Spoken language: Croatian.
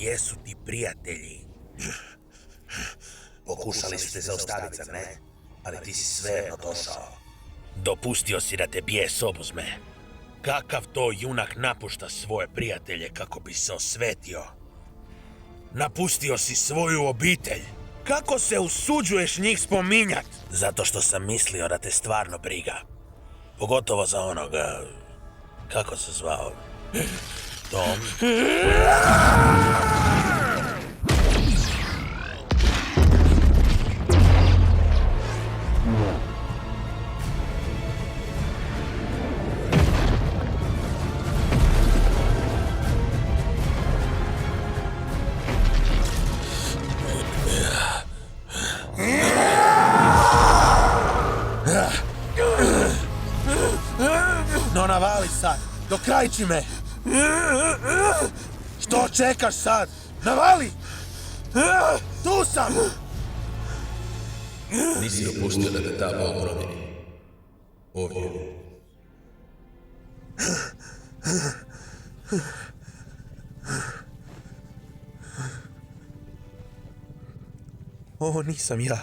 Gdje su ti prijatelji? Pokušali su te zaustaviti, zar ne? Ali ti si svejedno došao. Dopustio si da te bijes obuzme. Kakav to junak napušta svoje prijatelje kako bi se osvetio? Napustio si svoju obitelj. Kako se usuđuješ njih spominjat? Zato što sam mislio da te stvarno briga. Pogotovo za onoga... Kako se zvao? Tom? No navali sad, dokrajči me! Što čekaš sad? Navali! Tu sam! Nisi dopustio da te ta bol promijeni. Ovdje. Ovo nisam ja.